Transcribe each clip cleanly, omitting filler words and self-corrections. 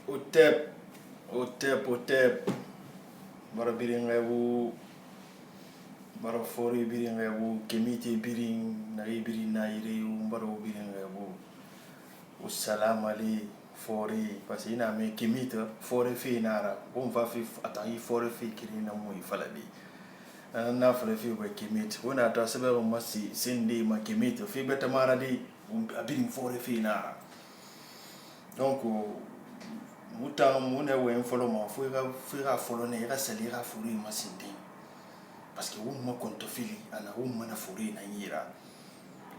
Otep, otep. Bara biring rewu, bara fori biring rewu, kemite biring, nari biring na ireyu, bara biring rewu. Salam ali fori, parce que ina me kemite fori fi nara, on va fi atangi fori fi kiri na mu ifalabi. Na fala fi we kemite, on ata sebe ma si sende ma kemite fi beta mara di biring fori fi nara. Donc muta mune we follow ma fuira follow ne ira salira furi masindi parce que ma konto fili ana mana furi na yira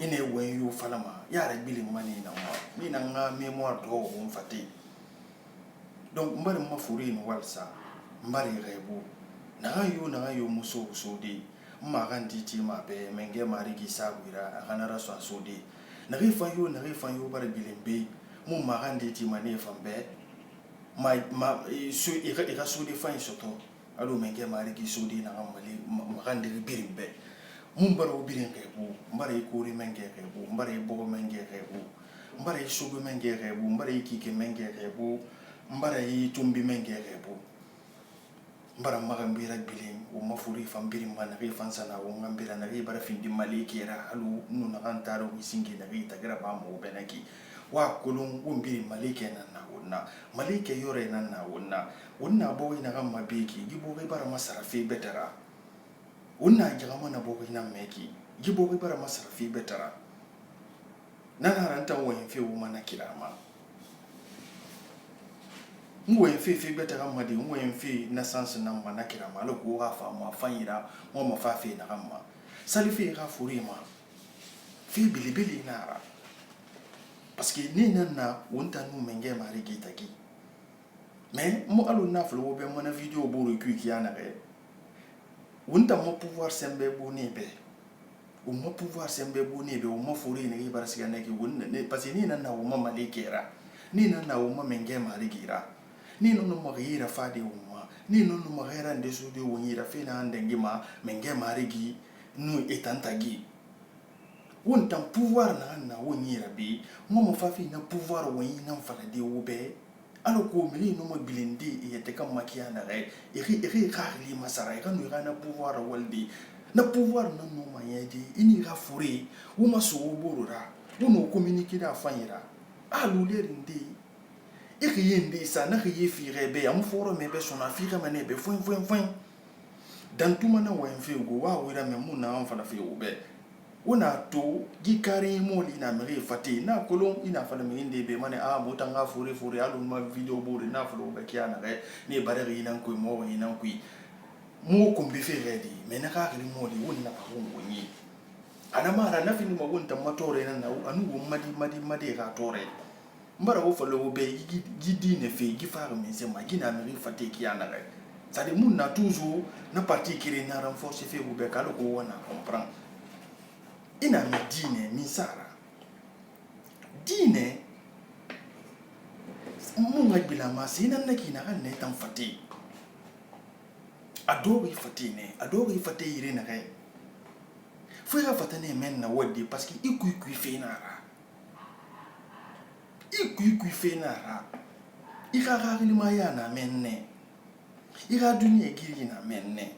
ine we yo falama yara bili mani na ma mi na nga mémoire do fati donc mbari ma furi no walsa mbari rebu na yo muso sodi ma gandi ti ma be menge mari gi sabira kana raso sodi na rifa yo bari bilimbe mu ma gandi ti mane fambe ira sodi fa soto alo menge mari gi sodi na mali magande birimbe mumbaro biringe bu mbare kori menge rebu mbare bogo menge rebu mbare sugu menge rebu mbare kike menge rebu mbare tumbi menge rebu mbara magambira biling o mafuri fambiri mana ri fansana o ngambira na ri bara findi maliki era alu nuna kantaro isingi na ri tagira ba mo benaki wa kulun umbiri malike na wonna malike yore na wonna bo ina ga mabeki gibo ga bara masarafi betara wonna jagama na bo ina meki gibo ga bara masarafi betara nana ranta wo enfe wo mana kirama ngwe enfe betara madi ngwe enfe na sans na mana kirama lo ko ga fa ma fanyira mo ma fa fe na gamma salifi ga furima fi bilibili nara parce que ni nana wonta nu menge mari gitaki mais mo alu na flo be mona video boro ki ana re wonta mo pouvoir sembe boni be o mo pouvoir sembe boni be o mo fori ne bara siga ne ki wonna ne parce que ni nana o mo malikera ni nana o mo menge mari gira ni no mo gira fadi o mo ni no mo gira ndesu de wonyira fina ndengi ma menge mari gi nu etantagi wonta pouvoir na wonyira bi mo fafi na pouvoir wonyi na mfala de wobe alo ko mili no mo bilindi yete kam makia na re iri khali masara ga no na pouvoir waldi na pouvoir na no mayedi ini ga furi wo maso borura wo no communiquer da fanyira alu lerindi iri yende sa na ye fire be am foro me be sona fire mane be foin dan tuma na wa enfe go wa wira me mu na mfala fi wobe una to gikari moli na mere fati na kolon ina fala minde be mane mutanga fure alu ma video bore na flo be kiana re ni barere ina ko mo ina ko mo ko be fe ready me na ka ri moli wonna pa wonni ana mara na fini mo wonta matore na anu wo madi ga tore mbara wo falo be gidi ne fe gifara me se ma gina mere fati kiana re ça de mun na toujours na parti qui na renforcer fe wo be kalo ko wona comprendre ina mi dine mi sara dine munga bila masi ina naki na kan ne tan fati adori fati ire na kai fuira fatane men na wodi parce que ikui fe nara ira rari maya na menne ira dunia giri na menne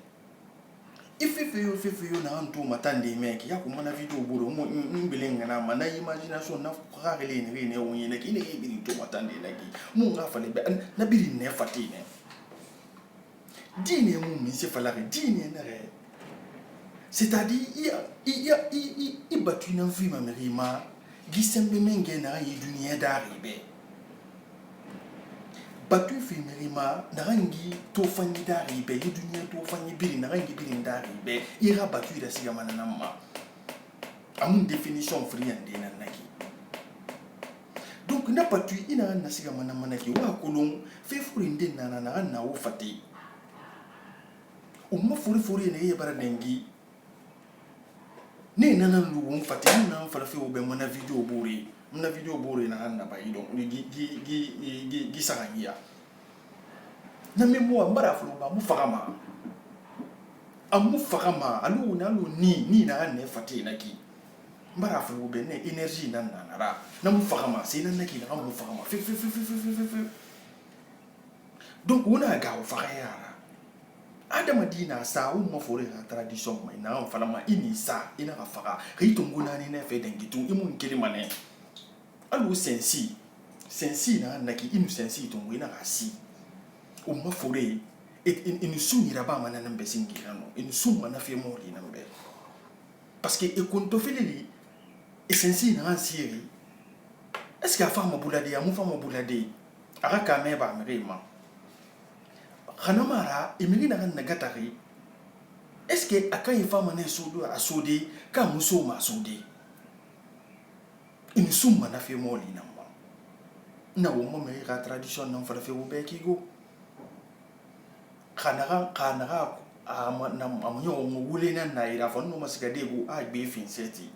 ifefe yo na antu matande meki ya kumana video buru mo mbilenga na mana imagination na khagele ne wonye ne kine ibiri to matande na ki mu nga fale be na biri ne fatine dine mu mi se fala dine na re c'est-à-dire il batu na fi ma merima gisembe menge na yi dunia daribe batu fi merima narangi to fanyi dari be dunia to fanyi biri narangi biri dari be ira batu ira siga manana ma amun definition free ande na naki donc na batu ina na siga manana ki wa kolon fe furi inde na wo fati umma furi ne ye bara dengi ne nana lu won fati na fala fe wo be mona video bore na hanna ba idon gi sarangia na memo mbara fulu ba mu fagama alu ni na ne fati na ki mbara fulu be ne energy na mu fagama sai na ki na mu fagama fi donc una ga o fa yara adama dina sa o mo fore la tradition mai na on fala ma ini sa ina ga fa ri tunguna ni ne fe dengi tu imun kelimane alu sensi na naki inu sensi tungu ina ga si o mo fore inu sunira ba mana nambe singirano inu summa na fe mori nambe parce que e konto feleli e sensi na ansiri est-ce que a fama bulade amu fama bulade aga kame ba merema khanamara imiri na nagatari est-ce que akai fama na sodo asode ka muso ma sode inu summa na fe mori namba na wo mo me ga tradition na fa fe wo be kigo khanara amanyo mo wule na ira fa no masigade go a be fin seti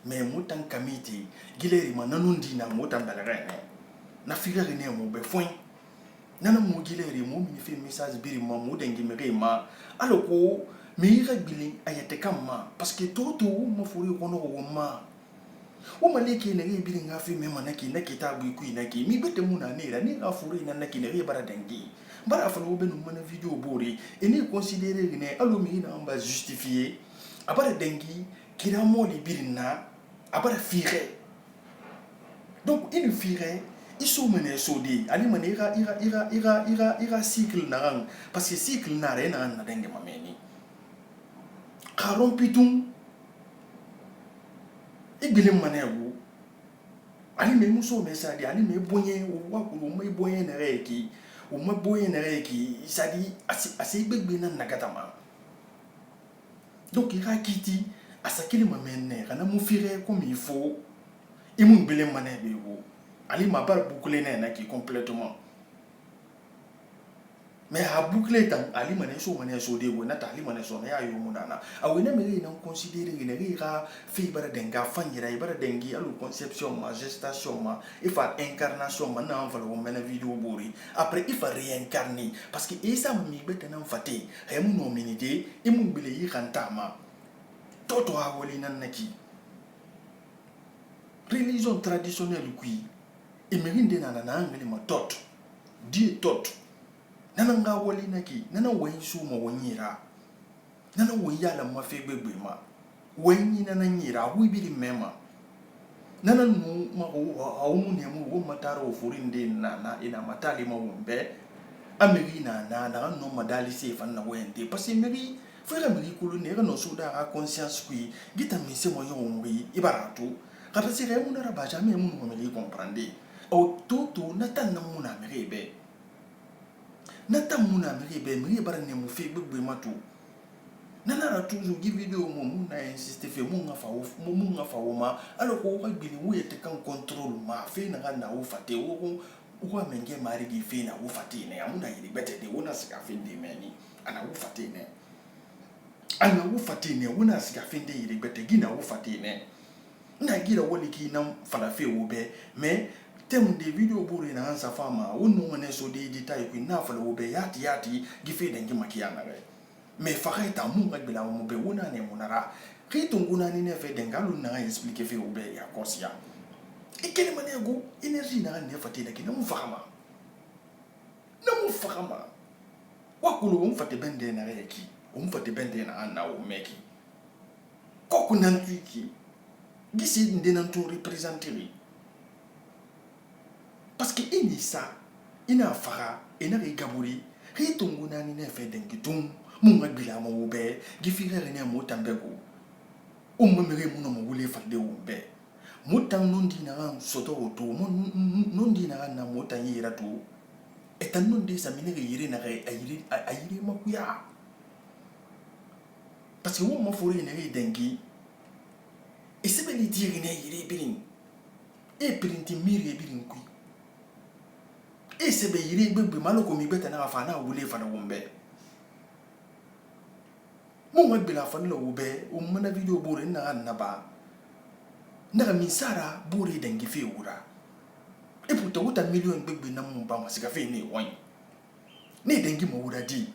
mais mutan kamiti gileri mananundi na mutan balagane na figure ne mo be foin nana mo gileri mo mi fi message biri mo mo dengi mere ma aloko mi ra bilin ayete kamma parce que toto mo furi kono wo ma o maleki ne re biri nga fi me manaki na kitabu ku inaki mi bete muna ne ra ni ga furi na naki ne re bara dengi bara fa no be no mana video bori et ni considérer ne alo mi na ba justifier abara dengi kira mo li birina abara fire donc il fire il sou mene sodi ali manera ira cycle na parce que cycle na re na dengi mameni karon pitum ibile manewu ali me muso me sadi ali me bonye wa ko me bonye na reki o me bonye na reki sadi asi gbegbe na nagatama donc ira kiti asakili mamene kana mufire comme il faut et mon bele mané bego ali ma bar boucler na qui complètement mais a boucler tan ali mané so de go na ali mané so na ayo munana awena me na considérer ne rira fi bara denga fanyira bara dengi alu conception ma gestation ma il faut incarnation ma na envalo mena vidéo bori après il faut réincarner parce que esa mi beta na faté e mu no minide e mu bele yi kantama toto a woli nan naki religion traditionnelle qui emerinde na ngeli ma tot die tot nana nga woli naki nana wayin su ma wonyira nana woyala ma fe gbegbe ma wayin nana nyira hu biri mema nana nu ma o mu ne mu wo mataro furinde na ina matali ma wombe ameri na no madali se fan na wende parce que meri frère meri kulu ne no suda a conscience qui gita mi se mo yomri ibaratu kapa se re mu na ba jamais mu no meri comprendre o toto na tan na mu na meri be nata muna meri bara ne mu fe gbegbe matu nana ra toujours gi video mo muna insiste fe mu nga fa wo ma aloko wa gbini wo yete kan control ma fe na na wo fate wo menge mari gi fe na wo fate ne amuna yiri bete de wona sika fe de meni ana wo fate ne ana wo fate ne wona sika fe de yiri bete gi na wo fate ne na gira woli ki na fala fe wo be mais temu de video buri na ansa fama wonu ngane so de detail ku na fala wo be yati gife dengi makiana re me fareta mu ngabila mo be wona ne monara kitunguna ni ne fe dengalu na expliquer fe wo be ya kosia ikele manego energie na ne fati na kina mu fama wakulu mu fati bende na reki mu fati bende na ana o meki koku nan tuiki gisi ndinan to représenter parce que inisa ina fara ina rigaburi hitunguna ni ne fe dengitum mu ngabila mo be gifire ne mo tambego mere mu no mo wule fande wo be mutan nondi na soto oto nondi na mutan yira to etan nondi sa minere yire na ayire makuya parce que wo mo fori ne dengi e sebe ni dire ne yire birin e printi miri birin ku e sebe yire gbegbe maloko mi beta na fa na wule fa na wombe mo ngabila fa na wo be o mana video bore na ba na misara buri dengi fe wura e puto wuta million gbegbe na mu ba masika fe ne won ne dengi mo wura di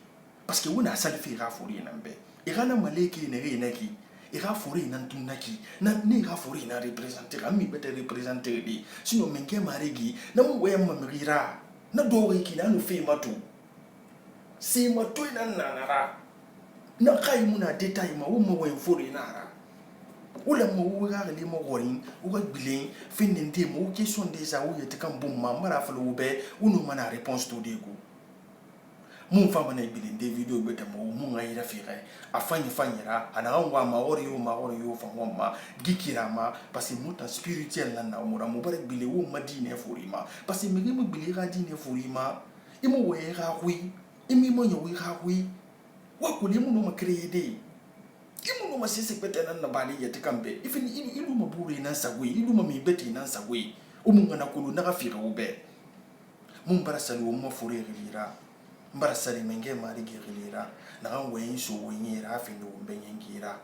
parce que wona sali fe ra fori na mbe e kana maleki ne re naki e ra fori na tunaki na ne ra fori na représenter ami bete représenter di sinon menke maregi na mu we ma mira na do we ki na no fe matu si ma to ina nanara na kai muna detail ma wo mo wen fori nara wala mo wo ga le mo worin wo ga bilin fin ndi mo question déjà wo yete kan bum ma mara fa lo be uno mana réponse to de ko mun fa mana bilin de video beta mo mun ga ira fi ga afanyira ana ngwa ma ori yo fa ngwa gikira ma parce que muta spirituel na mo mo bare bile wo madine fori ma parce que me mo bile ga dine fori ma imo we ga hui imi mo yo we ga hui wa ko le mo no ma créer de imo no ma sese pete na bali yete kambe ifini ilu ma buri na sagwe ilu ma mi beti na sagwe o mun ga na ko na ga fi ga obe mun bara salu mo fori gira mbara sari menge mari gilira na ngwe so wenyira afindu mbenyengira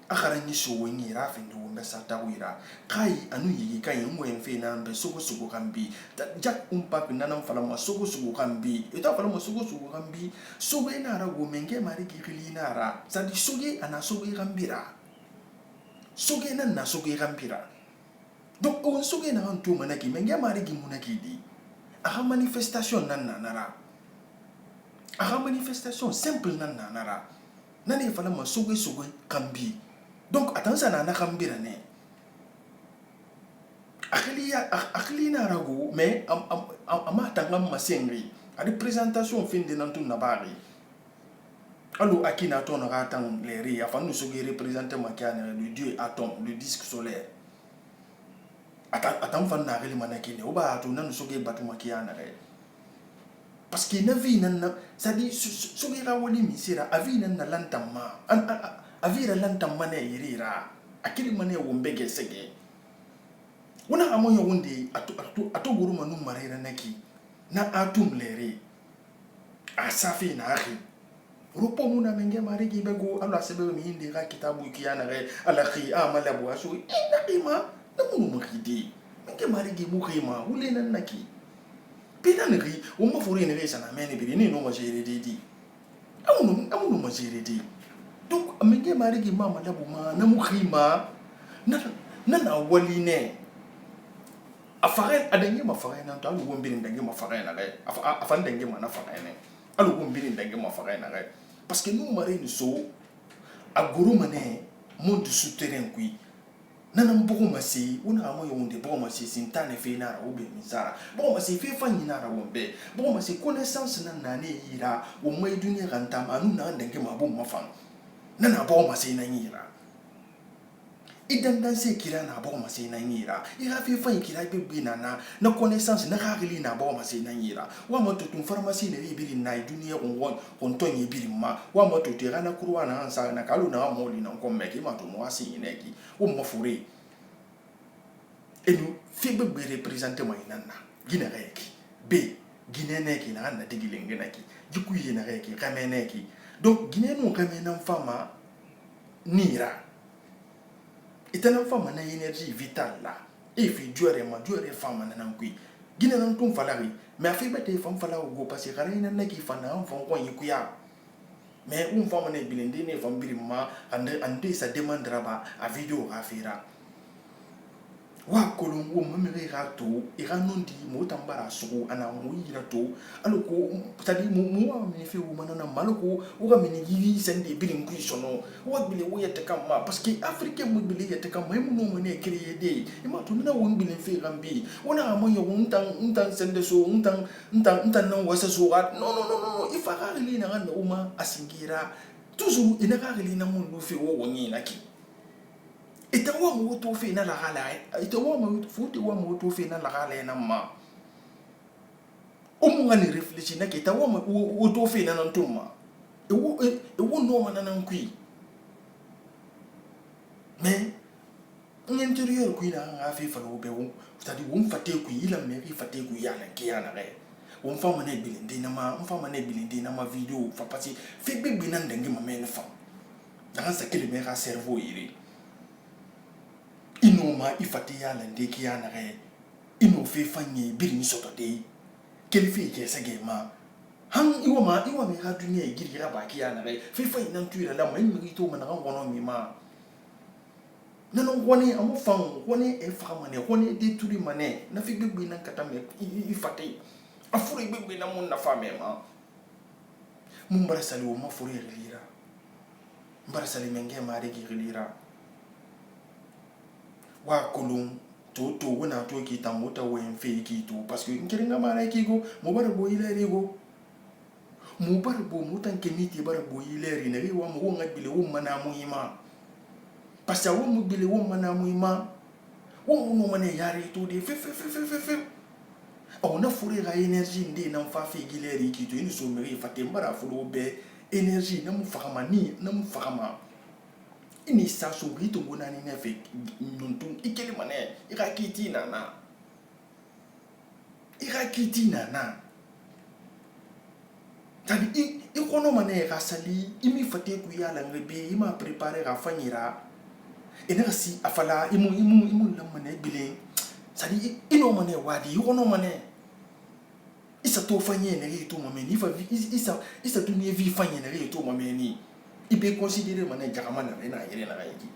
akhara ni so wenyira afindu mbesata wira kai anu yigi kai ngwe mfe na mbe soko kambi jak umpa nana mfala ma soko kambi eta fala ma soko kambi so we na ra go menge mari gilina ra sadi soge ana soge kambira soge na soge kambira donc on soge na antu manaki menge mari gimunaki di aha manifestation nara a manifestation simple nara nani fala ma soge kambi donc attention na kambira ne akhli na rago mais ama tangam masengri a représentation fin de nantu nabari allo akina ton ratan les ri afin nous soge représenter makana le dieu atome le disque solaire atam fan na reli manaki ne oba to nanu soge batu makiana re parce que na vie na ça dit sogira woni misira avina na lantama avira lantama ne yirira akili mane wombege sege wona amoyo wonde atu guru manu marira naki na atum lere asafi na akhi rupo muna menge marigi bego ala sebe mi hindi ga kitabu kiyana re ala khi amala bu asu ina ima na munu makidi menge marigi bu khima wulena naki pena ngi o mo fori ne sana meni bi ni no ma jere di amu ma jere di donc amenge marigi mama labu ma na mu khima na wali ne afare adange ma fare na to alu wombiri ndange ma fare na re afan ndange ma na fare ne alu wombiri ndange ma fare na re parce que nous maré ni so aguru mané monde souterrain kui nana mbogo masi una amo yonde bogo masi sintane fe na obe mizara bogo masi fe fanyi na wombe bogo masi connaissance na nane yira o mai dunia ranta anu na ndenge mabu mafan nana bogo masi na yira idan dan se kira na bogo masi na yira ira fe fanyi kira bebe na connaissance na khagili na bogo masi na yira wa moto tun pharmacie ne bibiri na dunia on tonye biri ma wa moto tira na kurwa na ansa na kalu na moli na komeki ma to mo asi neki o mo fure et nous fi bebe représenter ma inana gina reki b gina neki na na digilenge naki jikuye na reki kameneki donc gina no kamena fama nira itana fama na énergie vitale là et fi duere fama na nankui gina nan tum falari mais afi bete fam fala go parce que rena naki fana fam ko yikuya mais fama ne bilende ne fam birima ande ça demandera ba a vidéo afira wa kolongo mamere rato iranondi motambara suku ana muira to aloko tadi mu wa minifi umana maloko uga minigi sende bilin kuisono wa bile wo yete kama parce que africain mu bile yete kama mu no mane créer de ima to na won bilin fi gambi wona amoyo untan sende so untan nan wasa so no ifaka ri na ngana uma asingira toujours ina ka ri na mun no fi wo woni naki itawa mo to fe na la gala itawa mo futi wa mo to fe na la gala na ma o mo ngani réfléchir na ke itawa mo o to fe na ntuma e wo no mana nan kui mais l'intérieur kui na afi fa lo be wo tadi wo mfate kui ila meri fate kui ya na ke ya na re wo mfa mana bilindi na ma video fa pasi fe bebe nan dengi ma men fa dans ce que le mera cerveau iri inoma ifati ya lande ki ya na re ino fe fanye biri soto de kelfi ke sage ma han iwa me ga dunia igiri ra ba ki ya na re fe fanye nan tuira la ma mi to ma na ngono mi ma nanon woni amu fan woni e fama ne woni de turi mane na fi gbegbe nan kata me ifati afuri gbegbe na mun na fame ma mun bara sali o ma furu relira bara sali menge mari gi relira wa kolon to wona to ki tamota wen fe ki to parce que nkiringa mara ki go mo bara bo ile go mo bara bo mo tan ke miti bara bo ile ri ne wa mo nga bile wo mana muhima parce que wo mo bile wo mana muhima wo no mane yari to de fe on a furu ga énergie ndi na fa fe gile ri ki to ni so meri fa te bara furu be énergie na mu fakama ni na mu fakama ini sa so rito gona ni na fe nuntung ikele mane irakiti nana tadi ikono mane rasali imi fate ku ya la ngebe ima préparer ga fanyira ena si afala imu lamane bile tadi ino mane wadi ikono mane isa to fanye ne ri to mameni fa isa to ni vi fanye ne ri to mameni ibe considérer mane jagama na yere na yiki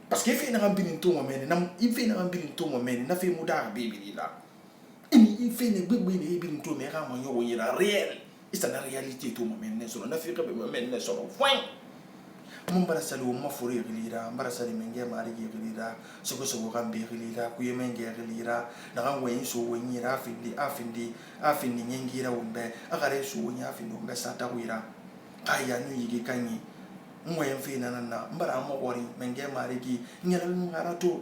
parce que fait na rambini to mameni na ife na rambini to mameni na fe muda bebili la ini ife ne gbegbe ne ibiri to me ra manyo yira réel isa na réalité to mameni ne so na fe ka be mameni ne so point mun bara sali ma furu relira bara sali menge mari gi relira so gambe relira ku yemenge relira na gangwe so wenyira afindi nyengira umbe agare so wonya afindi umbe sata wira aya ni yigi kanyi mwe mfina na mbara mo wori menge mari gi nyela ngarato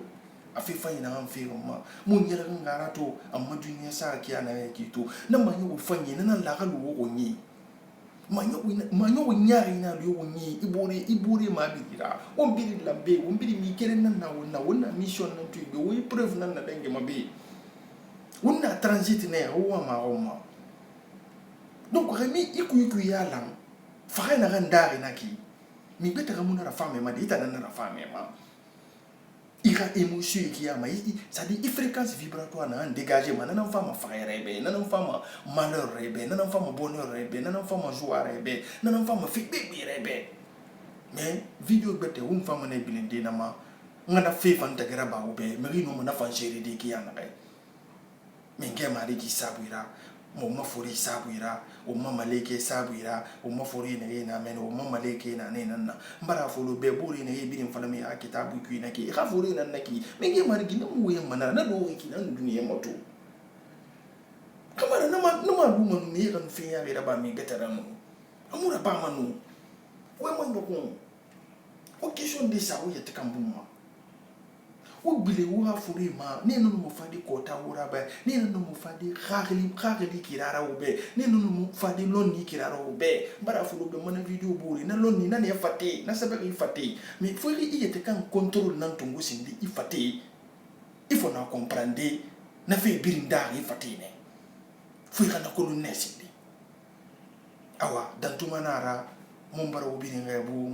afifa ina amfiro ma mun nyela ngarato amma dunya sa kiya na yiki to na manyo ufanyi na la galu wo nyi manyo nyari na liyo nyi ibore ma bidira on biri lambe on biri mi kere na wona mission na tuibe wo preuve na denge mabe wona transit ne o ma donc remi iku ya lang fa na ndari na ki mi beta ga muna ra femme ma dita na ra femme ma ira émotion qui a ça dit fréquence vibratoire na dégager man na femme frère rebe na femme malheur rebe na femme bonheur rebe na femme joie rebe na femme fibe rebe mais vidéo bete wum femme na bilinde na ma ngana fe fan tagara ba obe meri no na fan chéri de ki ana kai menge mari ki sabuira mo ma fori sabuira o ma maleke sabuira o ma fori na men o ma maleke na na mbara folo be buri na birin fala mi akitabu ku na ki ka fori na ki menge mari ki na mu ye mana na do ki na duniya moto kamara na ma du manu ne kan fe ya ga ba mi gatara no amura ba manu we mo ndoko o question de ça o yete kambuma o bile wo afuri ma ne no mo fadi kota wora ba ne no mo fadi khagli kirara obe ne no mo fadi lonni kirara obe bara fulo be mana video buri na lonni na ne fati na sabe ki fati mais faut il était kan contrôle nan tungu sindi il fati il faut na comprendre na fe birinda il fati ne faut kana ko lu nesindi awa dan tumanara mbara obiri ngebo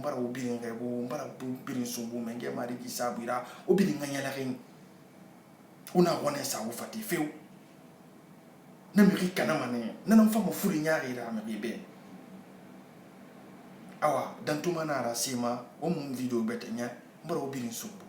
mbara obiri sumbu menge mari ki sabira obiri nganyala kin una wona sa wo fati feu na mi kana mane na mfamo furi nyaari ra me bebe awa dan tuma na ra sima o mun video betenya mbara obiri sumbu